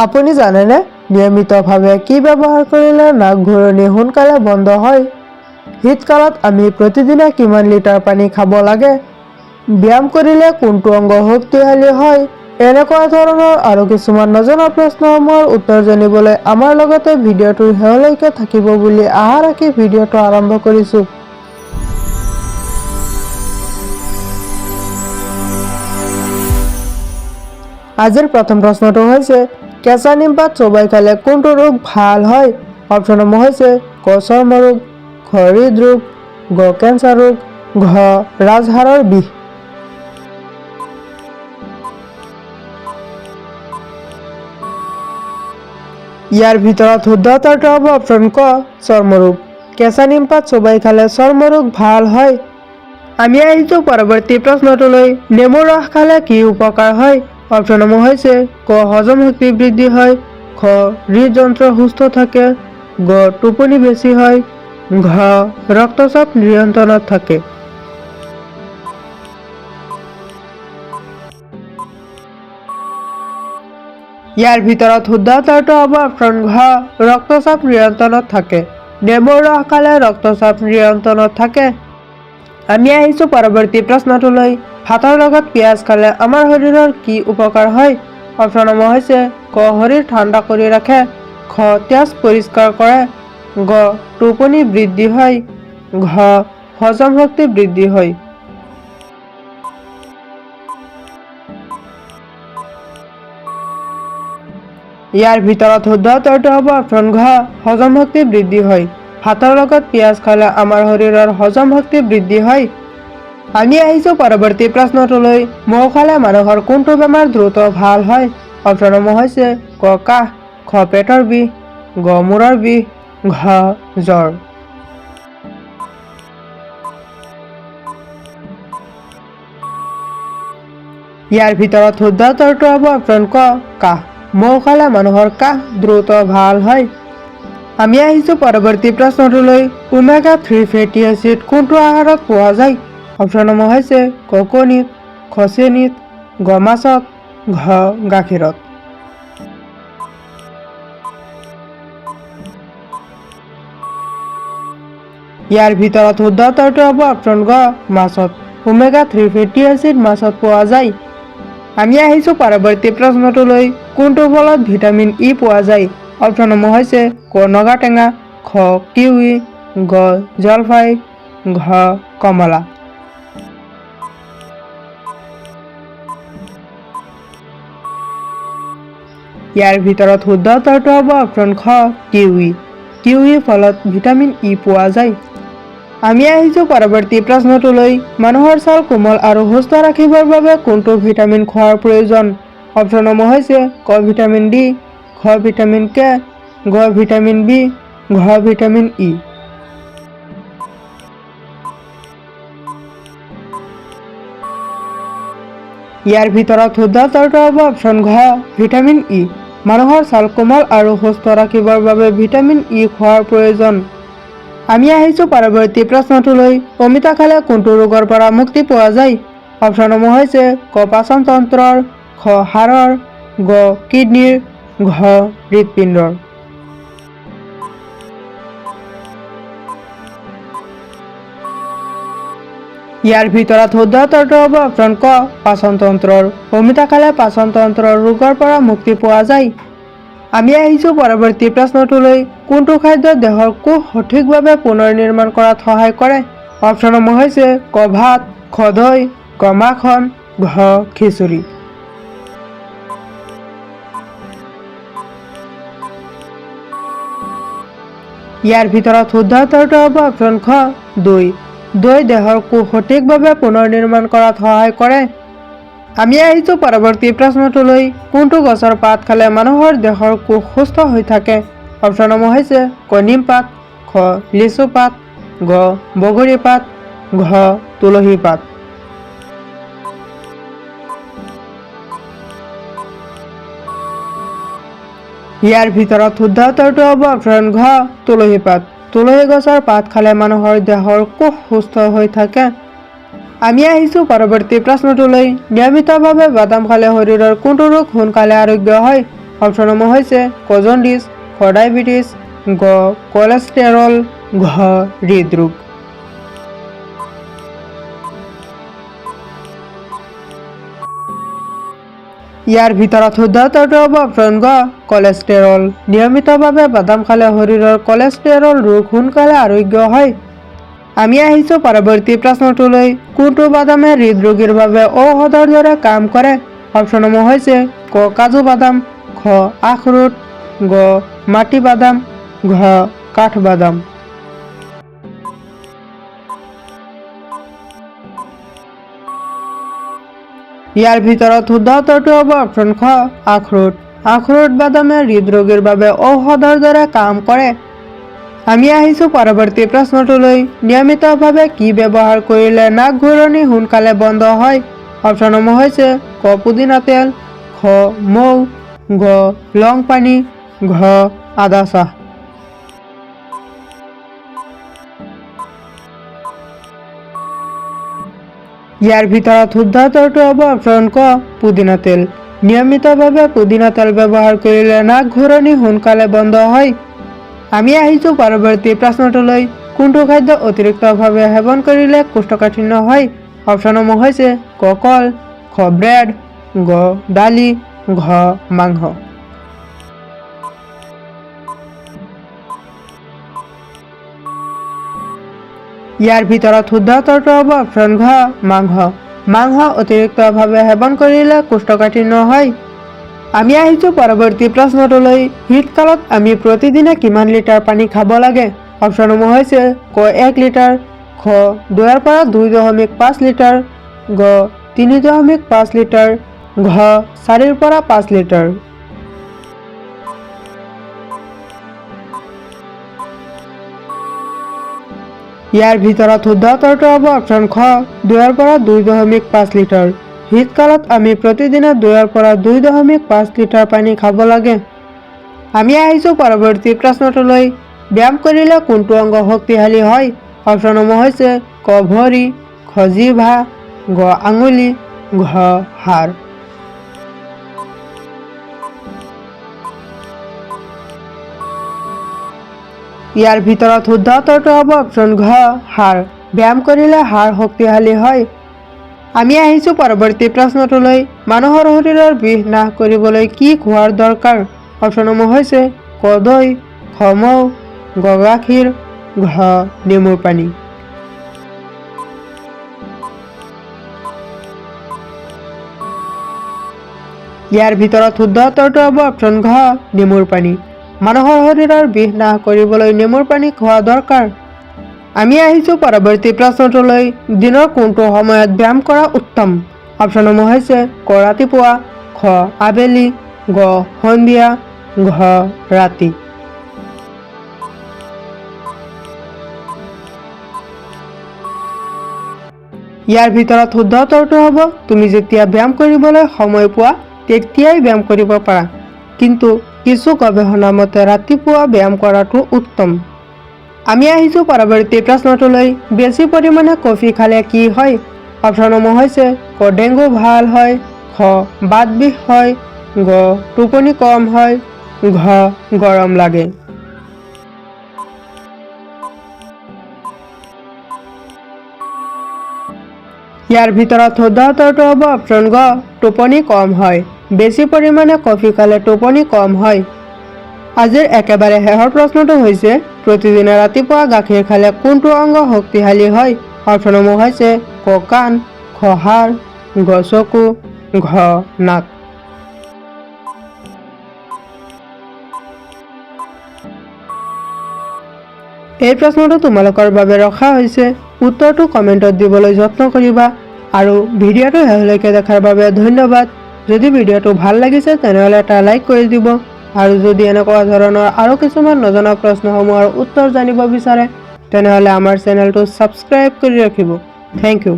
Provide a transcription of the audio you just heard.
আপুনি জানেনে নিয়মিতভাৱে কি ব্যৱহাৰ কৰিলে নাক ঘূৰণি সোনকালে বন্ধ হয়? শীতকালত আমি প্ৰতিদিনে কিমান লিটাৰ পানী খাব লাগে? ব্যায়াম কৰিলে কোনটো অংগ শক্তিশালী হয়? এনেকুৱা ধৰণৰ আৰু কিছুমান নজনা প্ৰশ্নসমূহৰ উত্তৰ জানিবলৈ আমাৰ লগতে ভিডিঅ'টোৰ শেষলৈকে থাকিব বুলি আশা ৰাখি ভিডিঅ'টো আৰম্ভ কৰিছোঁ। আজিৰ প্ৰথম প্ৰশ্নটো হৈছে কেঁচা নিমপাত চোবাই খালে কোনটো ৰোগ ভাল হয়? অপশ্যনসমূহ হৈছে ক চৰ্ম ৰোগ, খ হৃদৰোগ, গ কেঞ্চাৰ ৰোগ, ঘ ৰাজহাড়ৰ বিষ। ইয়াৰ ভিতৰত শুদ্ধ উত্তৰটো হ'ব অপশ্যন ক চৰ্ম ৰোগ। কেঁচা নিমপাত চোবাই খালে চৰ্ম ৰোগ ভাল হয়। আমি আহিছোঁ পৰৱৰ্তী প্ৰশ্নটোলৈ। নেমুৰ ৰস খালে কি উপকাৰ হয়? অপশ্যনসমূহ হৈছে ক হজম শক্তি বৃদ্ধি হয়, খ হৃদযন্ত্ৰ সুস্থ থাকে, গ টোপনি বেছি হয়, ঘ ৰক্তচাপ নিয়ন্ত্ৰণত থাকে। ইয়াৰ ভিতৰত শুদ্ধ উত্তৰটো হ'ব অপশ্যন ঘ ৰক্তচাপ নিয়ন্ত্ৰণত থাকে। নেমুৰ ৰস খালে ৰক্তচাপ নিয়ন্ত্ৰণত থাকে। আমি আহিছোঁ পৰৱৰ্তী প্ৰশ্নটোলৈ। ভাতৰ লগত পিঁয়াজ খালে আমাৰ শৰীৰৰ কি উপকাৰ হয়? অপশ্যনসমূহ হৈছে ক শৰীৰ ঠাণ্ডা কৰি ৰাখে, খ তেজ পৰিষ্কাৰ কৰে, গ টোপনি বৃদ্ধি হয়, ঘ হজম শক্তি বৃদ্ধি হয়। ইয়াৰ ভিতৰত শুদ্ধ উত্তৰটো হ'ব অপশ্যন ঘ হজম শক্তি বৃদ্ধি হয়। ভাতৰ লগত পিঁয়াজ খালে আমাৰ শৰীৰৰ হজম শক্তি বৃদ্ধি হয়। আমি আহিছোঁ পৰৱৰ্তী প্ৰশ্নটোলৈ। মৌ খালে মানুহৰ কোনটো বেমাৰ দ্ৰুত ভাল হয়? অপশ্যনসমূহ হৈছে ক কাহ, খ পেটৰ বিষ, গ মূৰৰ বিষ, ঘ জ্বৰ। ইয়াৰ ভিতৰত শুদ্ধ উত্তৰটো হ'ব অপশ্যন ক কাহ। মৌ খালে মানুহৰ কাহ দ্ৰুত ভাল হয়। আমি আহিছোঁ পৰৱৰ্তী প্ৰশ্নটোলৈ। ওমেগা 3 ফেটি এচিড কোনটো আহাৰত পোৱা যায়? অপশ্যনসমূহ হৈছে ক কণীত, খ চেনিত, গ মাছত, ঘ গাখীৰত। ইয়াৰ ভিতৰত শুদ্ধ উত্তৰটো হ'ব অপশ্যন গ মাছত। ওমেগা 3 ফেটি এচিড মাছত পোৱা যায়। আমি আহিছোঁ পৰৱৰ্তী প্ৰশ্নটোলৈ। কোনটো ফলত ভিটামিন ই পোৱা যায়? অপশ্যনসমূহ হৈছে ক নগা টেঙা, খ কিৱি, গ জলফাই, ঘ কমলা। ইয়াৰ ভিতৰত শুদ্ধ উত্তৰটো হ'ব অপশ্যন খ কিৱি। কিৱিৰ ফলত ভিটামিন ই পোৱা যায়। আমি আহিছোঁ পৰৱৰ্তী প্ৰশ্নটোলৈ। মানুহৰ ছাল কোমল আৰু সুস্থ ৰাখিবৰ বাবে কোনটো ভিটামিন খোৱাৰ প্ৰয়োজন? অপশ্যনসমূহ হৈছে ক ভিটামিন ডি, খ ভিটামিন কে, গ ভিটামিন বি, ঘ ভিটামিন ই। ইয়াৰ ভিতৰত শুদ্ধ উত্তৰটো হ'ব অপশ্যন ঘ ভিটামিন ই। মানুহৰ ছাল কোমল আৰু সুস্থ ৰাখিবৰ বাবে ভিটামিন ই খোৱাৰ প্ৰয়োজন। আমি আহিছোঁ পৰৱৰ্তী প্ৰশ্নটোলৈ। অমিতা খালে কোনটো ৰোগৰ পৰা মুক্তি পোৱা যায়? অপশ্যনসমূহ হৈছে ক পাচন তন্ত্ৰৰ, খ হাড়ৰ, গ কিডনীৰ, ঘ হৃদপিণ্ডৰ। ইয়াৰ ভিতৰত শুদ্ধ উত্তৰটো হ'ব অপশ্যন ক পাচন তন্ত্ৰৰ। অমিতা খালে পাচন তন্ত্ৰৰ ৰোগৰ পৰা মুক্তি পোৱা যায়। আমি আহিছোঁ পৰৱৰ্তী প্ৰশ্নটোলৈ। কোনটো খাদ্য দেহৰ কোষ সঠিকভাৱে পুনৰ নিৰ্মাণ কৰাত সহায় কৰে? অপশ্যনসমূহ হৈছে ক ভাত, খ দৈ, গ মাখন, ঘ খিচিৰি। ইয়াৰ ভিতৰত শুদ্ধ উত্তৰটো হ'ব অপশ্যন খ দৈ। দৈ দেহৰ কোষ সঠিকভাৱে পুনৰ নিৰ্মাণ কৰাত সহায় কৰে। আমি আহিছোঁ পৰৱৰ্তী প্ৰশ্নটোলৈ। কোনটো গছৰ পাত খালে মানুহৰ দেহৰ কোষ সুস্থ হৈ থাকে? অপশ্যনসমূহ হৈছে ক নিম পাত, খ লিচু পাত, গ বগৰী পাত, ঘ তুলসী পাত। ইয়াৰ ভিতৰত শুদ্ধ উত্তৰটো হ'ব অপশ্যন ঘ তুলসী পাত। তুলসী গছৰ পাত খালে মানুহৰ দেহৰ কোষ সুস্থ হৈ থাকে। আমি আহিছোঁ পৰৱৰ্তী প্ৰশ্নটোলৈ। নিয়মিতভাৱে বাদাম খালে শৰীৰৰ কোনটো ৰোগ সোনকালে আৰোগ্য হয়? অপশ্যনসমূহ হৈছে ক জণ্ডিছ, খ ডায়েবেটিছ, গ কলেষ্টৰল, ঘ হৃদৰোগ। ইয়াৰ ভিতৰত শুদ্ধ উত্তৰটো হ'ব অপশ্যন গ কলেষ্টৰল। নিয়মিতভাৱে বাদাম খালে শৰীৰৰ কলেষ্টৰল ৰোগ সোনকালে আৰোগ্য হয়। আমি আহিছোঁ পৰৱৰ্তী প্ৰশ্নটোলৈ। কোনটো বাদামে হৃদৰোগীৰ বাবে ঔষধৰ দৰে কাম কৰে? অপশ্যনসমূহ হৈছে ক কাজু বাদাম, খ আখৰোট, গ মাটি বাদাম, ঘ কাঠবাদাম। ইয়াৰ ভিতৰত শুদ্ধ উত্তৰটো হ'ব অপশ্যন খ আখৰোট। আখৰোট বাদামে হৃদৰোগীৰ বাবে ঔষধৰ দৰে কাম কৰে। আমি আহিছোঁ পৰৱৰ্তী প্ৰশ্নটোলৈ। নিয়মিতভাৱে কি ব্যৱহাৰ কৰিলে নাক ঘূৰণি সোনকালে বন্ধ হয়? অপশ্যনসমূহ হৈছে ক পুদিনা তেল, খ মৌ, গ লং পানী, ঘ আদা চাহ। ইয়াৰ ভিতৰত শুদ্ধ উত্তৰটো হ'ব অপশ্যন ক পুদিনা তেল। নিয়মিতভাৱে পুদিনা তেল ব্যৱহাৰ কৰিলে নাক ঘূৰণি সোনকালে বন্ধ হয়। আমি আহিছোঁ পৰৱৰ্তী প্ৰশ্নটোলৈ। কোনটো খাদ্য অতিৰিক্তভাৱে সেৱন কৰিলে কোষ্ঠকাঠিন্য হয়? অপশ্যনসমূহ হৈছে ক কল, খ ব্ৰেড, গ দালি, ঘ মাংস। ইয়াৰ ভিতৰত শুদ্ধ উত্তৰটো হ'ব অপশ্যন ঘ মাংস। মাংস অতিৰিক্তভাৱে সেৱন কৰিলে কোষ্ঠকাঠিন্য হয়। আমি আহিছোঁ পৰৱৰ্তী প্ৰশ্নটোলৈ। শীতকালত আমি প্ৰতিদিনে কিমান লিটাৰ পানী খাব লাগে? অপশ্যনসমূহ হৈছে ক 1 লিটাৰ, খ 2 পৰা 2.5 লিটাৰ, গ 3.5 লিটাৰ, ঘ 4 পৰা 5 লিটাৰ। ইয়াৰ ভিতৰত শুদ্ধ উত্তৰটো হ'ব অপশ্যন খ 2 পৰা 2.5 লিটাৰ। শীতকালত আমি প্ৰতিদিনে 2 পৰা 2.5 লিটাৰ পানী খাব লাগে। আমি আহিছোঁ পৰৱৰ্তী প্ৰশ্নটোলৈ। ব্যায়াম কৰিলে কোনটো অংগ শক্তিশালী হয়? অপশ্যনসমূহ হৈছে ক ভৰি, খ জিভা, গ আঙুলি, ঘ হাড়। ইয়াৰ ভিতৰত শুদ্ধ উত্তৰটো হ'ব অপশ্যন ঘ হাড়। ব্যায়াম কৰিলে হাড় শক্তিশালী হয়। আমি আহিছোঁ পৰৱৰ্তী প্ৰশ্নটোলৈ। মানুহৰ শৰীৰৰ বিষ নাশ কৰিবলৈ কি খোৱাৰ দৰকাৰ? অপশ্যনসমূহ হৈছে ক দৈ, খ মৌ, গ গাখীৰ, ঘ নেমুৰ পানী। ইয়াৰ ভিতৰত শুদ্ধ উত্তৰটো হ'ব অপশ্যন ঘ নেমুৰ পানী। মানুহৰ শৰীৰৰ বিষ নাশ কৰিবলৈ নেমুৰ পানী খোৱা দৰকাৰ। আমি আহিছোঁ পৰৱৰ্তী প্ৰশ্নটোলৈ। দিনৰ কোনটো সময়ত ব্যায়াম কৰা উত্তম? অপশ্যনসমূহ হৈছে ক ৰাতিপুৱা, খ আবেলি, গ সন্ধিয়া, ঘ ৰাতি। ইয়াৰ ভিতৰত শুদ্ধ উত্তৰটো হ'ব তুমি যেতিয়া ব্যায়াম কৰিবলৈ সময় পোৱা তেতিয়াই ব্যায়াম কৰিব পাৰা, কিন্তু কিছু গৱেষণা মতে ৰাতিপুৱা ব্যায়াম কৰাটো উত্তম। আমি আহিছোঁ পৰৱৰ্তী প্ৰশ্নটোলৈ। বেছি পৰিমাণে কফি খালে কি হয়? অপশ্যনসমূহ হৈছে ক ডেংগু ভাল হয়, খ বাত বিষ হয়, গ টোপনি কম হয়, ঘ গৰম লাগে। ইয়াৰ ভিতৰত শুদ্ধ উত্তৰটো হ'ব অপশ্যন গ টোপনি কম হয়। বেছি পৰিমাণে কফি খালে টোপনি কম হয়। আজিৰ একেবাৰে শেষৰ প্ৰশ্নটো হৈছে প্ৰতিদিনে ৰাতিপুৱা গাখীৰ খালে কোনটো অংগ শক্তিশালী হয়? অপশ্যনসমূহ হৈছে ক কাণ, খ হাড়, গ চকু, ঘ নাক। এই প্ৰশ্নটো তোমালোকৰ বাবে ৰখা হৈছে। উত্তৰটো কমেণ্টত দিবলৈ যত্ন কৰিবা আৰু ভিডিঅ'টো শেষলৈকে দেখাৰ বাবে ধন্যবাদ। যদি ভিডিঅ'টো ভাল লাগিছে তেনেহ'লে এটা লাইক কৰি দিব আৰু যদি এনেকুৱা ধৰণৰ আৰু কিছুমান নজনা প্ৰশ্নসমূহৰ উত্তৰ জানিব বিচাৰে তেনেহ'লে আমাৰ চেনেলটো ছাবস্ক্ৰাইব কৰি ৰাখিব। Thank U.